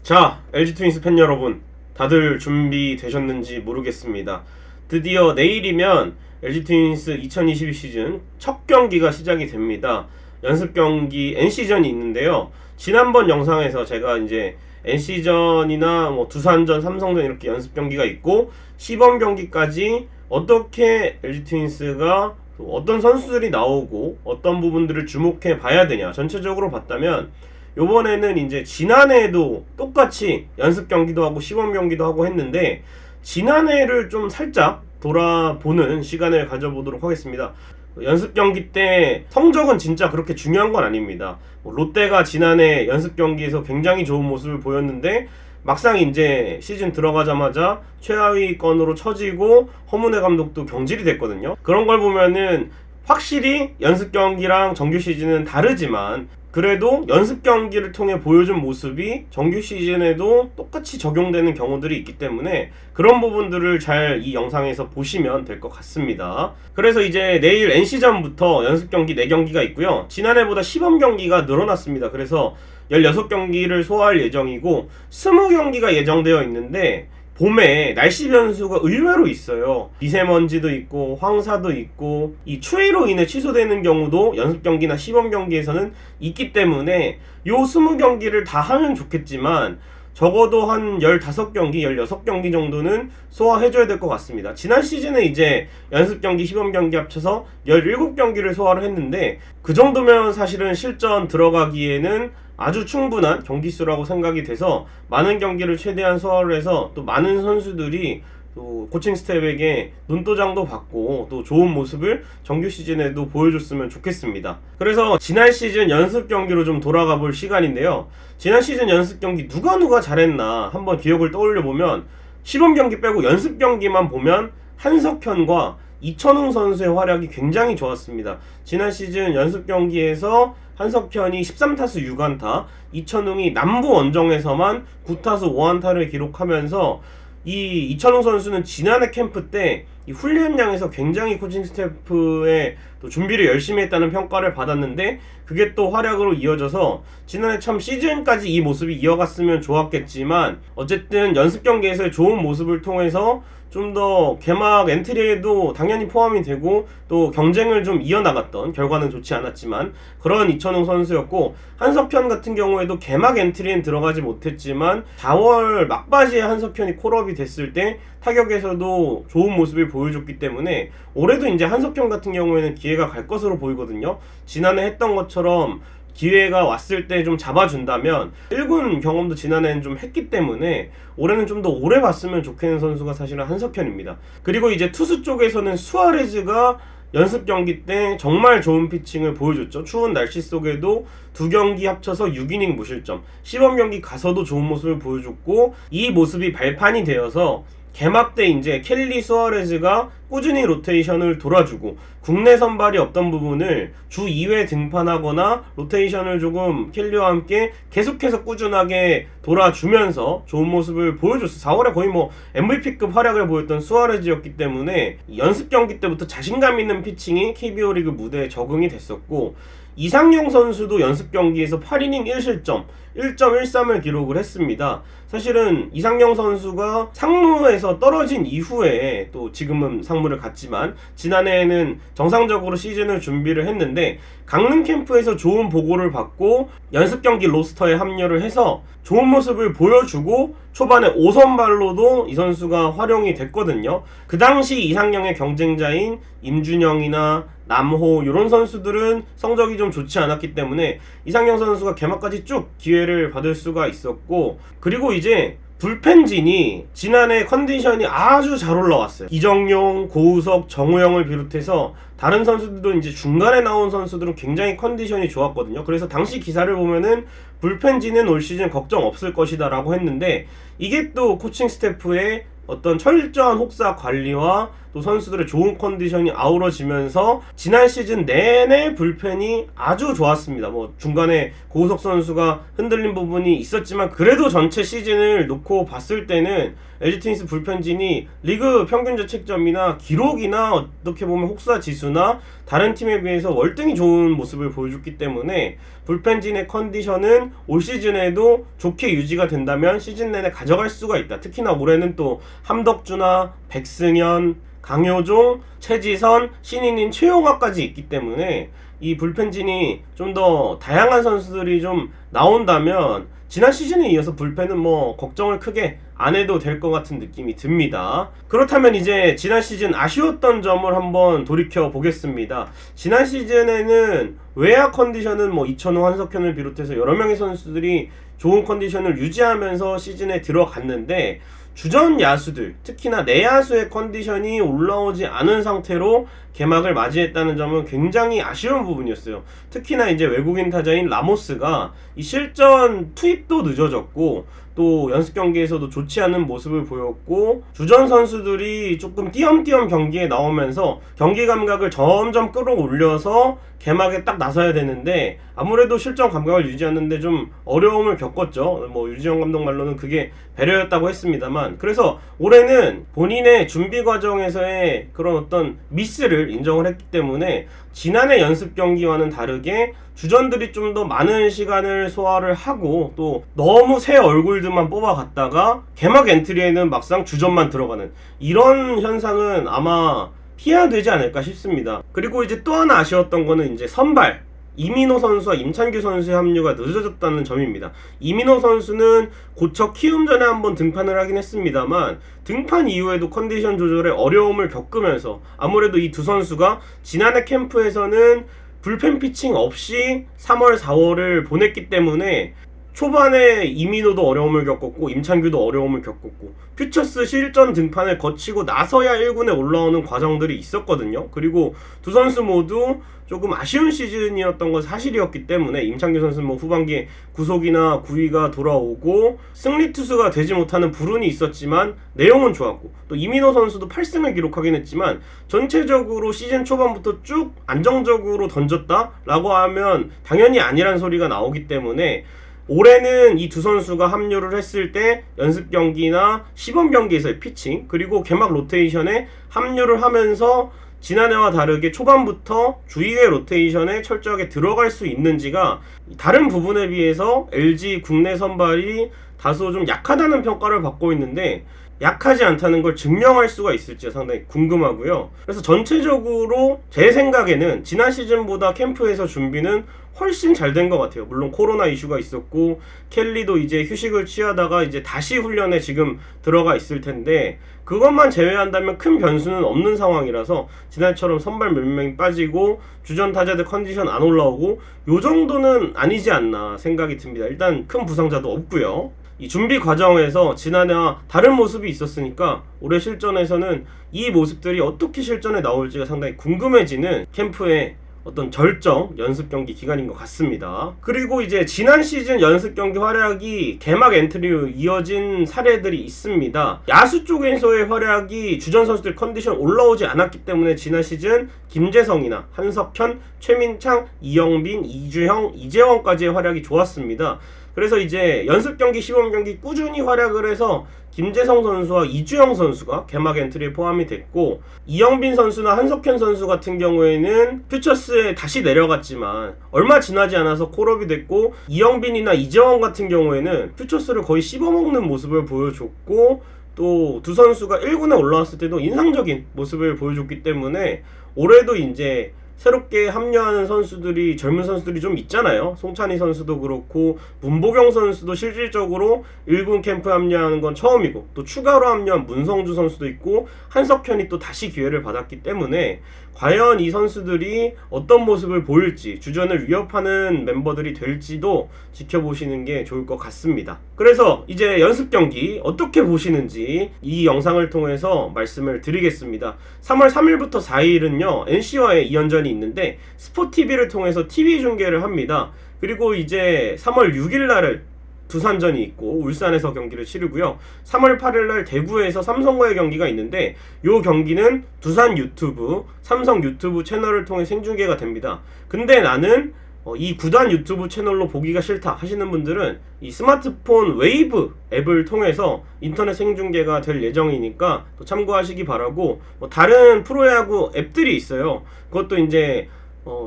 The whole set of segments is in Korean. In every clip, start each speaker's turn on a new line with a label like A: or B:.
A: 자, LG 트윈스 팬 여러분, 다들 준비되셨는지 모르겠습니다. 드디어 내일이면 LG 트윈스 2022 시즌 첫 경기가 시작이 됩니다. 연습 경기 NC전이 있는데요. 지난번 영상에서 제가 이제 NC전이나 두산전, 삼성전 이렇게 연습 경기가 있고 시범 경기까지 어떻게 LG 트윈스가 어떤 선수들이 나오고 어떤 부분들을 주목해 봐야 되냐 전체적으로 봤다면, 요번에는 이제 지난해에도 똑같이 연습 경기도 하고 시범 경기도 하고 했는데 지난해를 좀 살짝 돌아보는 시간을 가져보도록 하겠습니다. 연습 경기 때 성적은 진짜 그렇게 중요한 건 아닙니다. 롯데가 지난해 연습 경기에서 굉장히 좋은 모습을 보였는데 막상 이제 시즌 들어가자마자 최하위권으로 처지고 허문회 감독도 경질이 됐거든요. 그런 걸 보면은 확실히 연습 경기랑 정규 시즌은 다르지만 그래도 연습 경기를 통해 보여준 모습이 정규 시즌에도 똑같이 적용되는 경우들이 있기 때문에 그런 부분들을 잘 이 영상에서 보시면 될 것 같습니다. 그래서 이제 내일 NC전부터 연습 경기 4경기가 있고요. 지난해보다 시범 경기가 늘어났습니다. 그래서 16경기를 소화할 예정이고 20경기가 예정되어 있는데 봄에 날씨 변수가 의외로 있어요. 미세먼지도 있고 황사도 있고 이 추위로 인해 취소되는 경우도 연습 경기나 시범 경기에서는 있기 때문에 요 20경기를 다 하면 좋겠지만 적어도 한 15경기, 16경기 정도는 소화해줘야 될 것 같습니다. 지난 시즌에 이제 연습 경기, 시범 경기 합쳐서 17경기를 소화를 했는데 그 정도면 사실은 실전 들어가기에는 아주 충분한 경기수라고 생각이 돼서 많은 경기를 최대한 소화를 해서 또 많은 선수들이 또 코칭 스텝에게 눈도장도 받고 또 좋은 모습을 정규 시즌에도 보여줬으면 좋겠습니다. 그래서 지난 시즌 연습 경기로 좀 돌아가 볼 시간인데요. 지난 시즌 연습 경기 누가 잘했나 한번 기억을 떠올려 보면 시범 경기 빼고 연습 경기만 보면 한석현과 이천웅 선수의 활약이 굉장히 좋았습니다. 지난 시즌 연습 경기에서 한석현이 13타수 6안타, 이천웅이 남부 원정에서만 9타수 5안타를 기록하면서 이 이천웅 선수는 지난해 캠프 때 이 훈련량에서 굉장히 코칭 스태프의 또 준비를 열심히 했다는 평가를 받았는데 그게 또 활약으로 이어져서 지난해 참 시즌까지 이 모습이 이어갔으면 좋았겠지만 어쨌든 연습 경기에서의 좋은 모습을 통해서 좀 더 개막 엔트리에도 당연히 포함이 되고 또 경쟁을 좀 이어나갔던, 결과는 좋지 않았지만 그런 이천웅 선수였고, 한석현 같은 경우에도 개막 엔트리엔 들어가지 못했지만 4월 막바지에 한석현이 콜업이 됐을 때 타격에서도 좋은 모습을 보여줬기 때문에 올해도 이제 한석현 같은 경우에는 기회가 갈 것으로 보이거든요. 지난해 했던 것처럼 기회가 왔을 때 좀 잡아준다면 1군 경험도 지난해는 좀 했기 때문에 올해는 좀 더 오래 봤으면 좋겠는 선수가 사실은 한석현입니다. 그리고 이제 투수 쪽에서는 수아레즈가 연습 경기 때 정말 좋은 피칭을 보여줬죠. 추운 날씨 속에도 2경기 합쳐서 6이닝 무실점, 시범 경기 가서도 좋은 모습을 보여줬고 이 모습이 발판이 되어서 개막 때 이제 켈리 수아레즈가 꾸준히 로테이션을 돌아주고 국내 선발이 없던 부분을 주 2회 등판하거나 로테이션을 조금 켈리와 함께 계속해서 꾸준하게 돌아주면서 좋은 모습을 보여줬어. 4월에 거의 MVP급 활약을 보였던 수아레즈였기 때문에 연습 경기 때부터 자신감 있는 피칭이 KBO 리그 무대에 적응이 됐었고, 이상용 선수도 연습 경기에서 8이닝 1실점 1.13을 기록을 했습니다. 사실은 이상용 선수가 상무에서 떨어진 이후에 또 지금은 상무를 갔지만 지난해에는 정상적으로 시즌을 준비를 했는데 강릉 캠프에서 좋은 보고를 받고 연습 경기 로스터에 합류를 해서 좋은 모습을 보여주고 초반에 5선발로도 이 선수가 활용이 됐거든요. 그 당시 이상용의 경쟁자인 임준영이나 남호 이런 선수들은 성적이 좀 좋지 않았기 때문에 이상용 선수가 개막까지 쭉 기회를 받을 수가 있었고, 그리고 이제 불펜진이 지난해 컨디션이 아주 잘 올라왔어요. 이정용, 고우석, 정우영을 비롯해서 다른 선수들도 이제 중간에 나온 선수들은 굉장히 컨디션이 좋았거든요. 그래서 당시 기사를 보면은 불펜진은 올 시즌 걱정 없을 것이다 라고 했는데 이게 또 코칭 스태프의 어떤 철저한 혹사 관리와 또 선수들의 좋은 컨디션이 아우러지면서 지난 시즌 내내 불펜이 아주 좋았습니다. 뭐 중간에 고우석 선수가 흔들린 부분이 있었지만 그래도 전체 시즌을 놓고 봤을 때는 LG 트윈스 불펜진이 리그 평균 자책점이나 기록이나 어떻게 보면 혹사 지수나 다른 팀에 비해서 월등히 좋은 모습을 보여줬기 때문에 불펜진의 컨디션은 올 시즌에도 좋게 유지가 된다면 시즌 내내 가져갈 수가 있다. 특히나 올해는 또 함덕주나 백승현, 강효종, 최지선, 신인인 최용화까지 있기 때문에 이 불펜진이 좀 더 다양한 선수들이 좀 나온다면 지난 시즌에 이어서 불펜은 뭐 걱정을 크게 안 해도 될 것 같은 느낌이 듭니다. 그렇다면 이제 지난 시즌 아쉬웠던 점을 한번 돌이켜 보겠습니다. 지난 시즌에는 외야 컨디션은 뭐 이천호, 한석현을 비롯해서 여러 명의 선수들이 좋은 컨디션을 유지하면서 시즌에 들어갔는데 주전 야수들, 특히나 내야수의 컨디션이 올라오지 않은 상태로 개막을 맞이했다는 점은 굉장히 아쉬운 부분이었어요. 특히나 이제 외국인 타자인 라모스가 이 실전 투입도 늦어졌고 또 연습 경기에서도 좋지 않은 모습을 보였고 주전 선수들이 조금 띄엄띄엄 경기에 나오면서 경기 감각을 점점 끌어올려서 개막에 딱 나서야 되는데 아무래도 실전 감각을 유지하는데 좀 어려움을 겪었죠. 뭐 유지영 감독 말로는 그게 배려였다고 했습니다만 그래서 올해는 본인의 준비 과정에서의 그런 어떤 미스를 인정을 했기 때문에 지난해 연습 경기와는 다르게 주전들이 좀 더 많은 시간을 소화를 하고 또 너무 새 얼굴들만 뽑아갔다가 개막 엔트리에는 막상 주전만 들어가는 이런 현상은 아마 피해야 되지 않을까 싶습니다. 그리고 이제 또 하나 아쉬웠던 거는 이제 선발 이민호 선수와 임찬규 선수의 합류가 늦어졌다는 점입니다. 이민호 선수는 고척 키움 전에 한번 등판을 하긴 했습니다만 등판 이후에도 컨디션 조절에 어려움을 겪으면서 아무래도 이 두 선수가 지난해 캠프에서는 불펜 피칭 없이 3월, 4월을 보냈기 때문에 초반에 이민호도 어려움을 겪었고 임찬규도 어려움을 겪었고 퓨처스 실전 등판을 거치고 나서야 1군에 올라오는 과정들이 있었거든요. 그리고 두 선수 모두 조금 아쉬운 시즌이었던 건 사실이었기 때문에 임찬규 선수는 뭐 후반기에 구속이나 구위가 돌아오고 승리 투수가 되지 못하는 불운이 있었지만 내용은 좋았고 또 이민호 선수도 8승을 기록하긴 했지만 전체적으로 시즌 초반부터 쭉 안정적으로 던졌다라고 하면 당연히 아니란 소리가 나오기 때문에 올해는 이 두 선수가 합류를 했을 때 연습 경기나 시범 경기에서의 피칭 그리고 개막 로테이션에 합류를 하면서 지난해와 다르게 초반부터 주의의 로테이션에 철저하게 들어갈 수 있는지가 다른 부분에 비해서 LG 국내 선발이 다소 좀 약하다는 평가를 받고 있는데 약하지 않다는 걸 증명할 수가 있을지 상당히 궁금하고요. 그래서 전체적으로 제 생각에는 지난 시즌보다 캠프에서 준비는 훨씬 잘 된 것 같아요. 물론 코로나 이슈가 있었고 켈리도 이제 휴식을 취하다가 이제 다시 훈련에 지금 들어가 있을 텐데 그것만 제외한다면 큰 변수는 없는 상황이라서 지난해처럼 선발 몇 명이 빠지고 주전 타자들 컨디션 안 올라오고 요 정도는 아니지 않나 생각이 듭니다. 일단 큰 부상자도 없고요. 이 준비 과정에서 지난해와 다른 모습이 있었으니까 올해 실전에서는 이 모습들이 어떻게 실전에 나올지가 상당히 궁금해지는 캠프의 어떤 절정 연습 경기 기간인 것 같습니다. 그리고 이제 지난 시즌 연습 경기 활약이 개막 엔트리로 이어진 사례들이 있습니다. 야수 쪽에서의 활약이 주전 선수들 컨디션 올라오지 않았기 때문에 지난 시즌 김재성이나 한석현, 최민창, 이영빈, 이주형, 이재원까지의 활약이 좋았습니다. 그래서 이제 연습 경기, 시범 경기 꾸준히 활약을 해서 김재성 선수와 이주영 선수가 개막 엔트리에 포함이 됐고 이영빈 선수나 한석현 선수 같은 경우에는 퓨처스에 다시 내려갔지만 얼마 지나지 않아서 콜업이 됐고 이영빈이나 이재원 같은 경우에는 퓨처스를 거의 씹어먹는 모습을 보여줬고 또 두 선수가 1군에 올라왔을 때도 인상적인 모습을 보여줬기 때문에 올해도 이제 새롭게 합류하는 선수들이 젊은 선수들이 좀 있잖아요. 송찬희 선수도 그렇고 문보경 선수도 실질적으로 1군 캠프 합류하는 건 처음이고 또 추가로 합류한 문성주 선수도 있고 한석현이 또 다시 기회를 받았기 때문에 과연 이 선수들이 어떤 모습을 보일지 주전을 위협하는 멤버들이 될지도 지켜보시는 게 좋을 것 같습니다. 그래서 이제 연습 경기 어떻게 보시는지 이 영상을 통해서 말씀을 드리겠습니다. 3월 3일부터 4일은요 NC와의 2연전이 있는데 스포티비를 통해서 TV 중계를 합니다. 그리고 이제 3월 6일 날을 두산전이 있고 울산에서 경기를 치르고요. 3월 8일날 대구에서 삼성과의 경기가 있는데 이 경기는 두산 유튜브, 삼성 유튜브 채널을 통해 생중계가 됩니다. 근데 나는 이 구단 유튜브 채널로 보기가 싫다 하시는 분들은 이 스마트폰 웨이브 앱을 통해서 인터넷 생중계가 될 예정이니까 또 참고하시기 바라고, 다른 프로야구 앱들이 있어요. 그것도 이제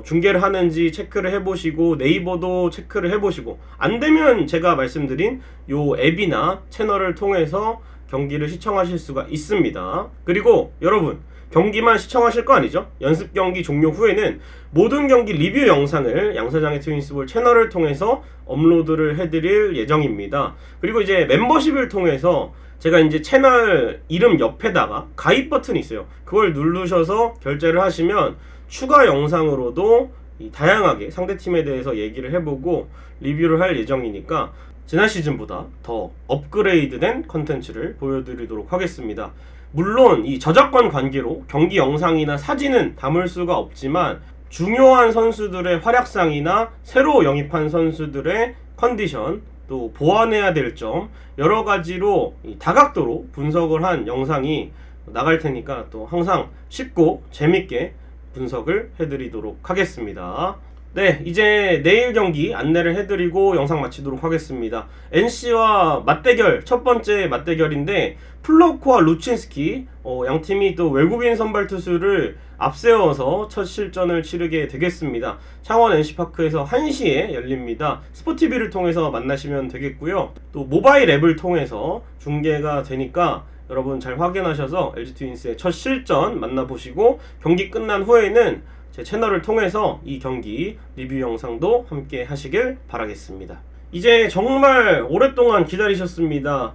A: 중계를 하는지 체크를 해보시고 네이버도 체크를 해보시고, 안되면 제가 말씀드린 요 앱이나 채널을 통해서 경기를 시청하실 수가 있습니다. 그리고 여러분, 경기만 시청하실 거 아니죠? 연습 경기 종료 후에는 모든 경기 리뷰 영상을 양사장의 트윈스볼 채널을 통해서 업로드를 해드릴 예정입니다. 그리고 이제 멤버십을 통해서 제가 이제 채널 이름 옆에다가 가입 버튼이 있어요. 그걸 누르셔서 결제를 하시면 추가 영상으로도 다양하게 상대팀에 대해서 얘기를 해보고 리뷰를 할 예정이니까 지난 시즌보다 더 업그레이드된 컨텐츠를 보여드리도록 하겠습니다. 물론 이 저작권 관계로 경기 영상이나 사진은 담을 수가 없지만 중요한 선수들의 활약상이나 새로 영입한 선수들의 컨디션, 또 보완해야 될 점, 여러 가지로 다각도로 분석을 한 영상이 나갈 테니까 또 항상 쉽고 재밌게 분석을 해드리도록 하겠습니다. 네, 이제 내일 경기 안내를 해드리고 영상 마치도록 하겠습니다. NC와 맞대결, 첫 번째 맞대결인데 플로코와 루친스키, 양팀이 또 외국인 선발 투수를 앞세워서 첫 실전을 치르게 되겠습니다. 창원 NC파크에서 1시에 열립니다. 스포티비를 통해서 만나시면 되겠고요. 또 모바일 앱을 통해서 중계가 되니까 여러분 잘 확인하셔서 LG 트윈스의 첫 실전 만나보시고, 경기 끝난 후에는 제 채널을 통해서 이 경기 리뷰 영상도 함께 하시길 바라겠습니다. 이제 정말 오랫동안 기다리셨습니다.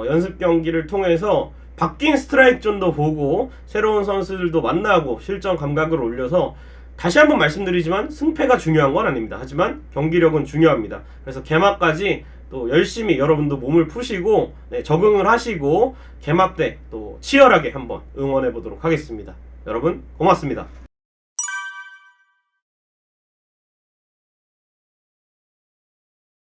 A: 연습 경기를 통해서 바뀐 스트라이크 존도 보고 새로운 선수들도 만나고 실전 감각을 올려서, 다시 한번 말씀드리지만 승패가 중요한 건 아닙니다. 하지만 경기력은 중요합니다. 그래서 개막까지 또 열심히 여러분도 몸을 푸시고 적응을 하시고 개막 때 또 치열하게 한번 응원해 보도록 하겠습니다. 여러분 고맙습니다.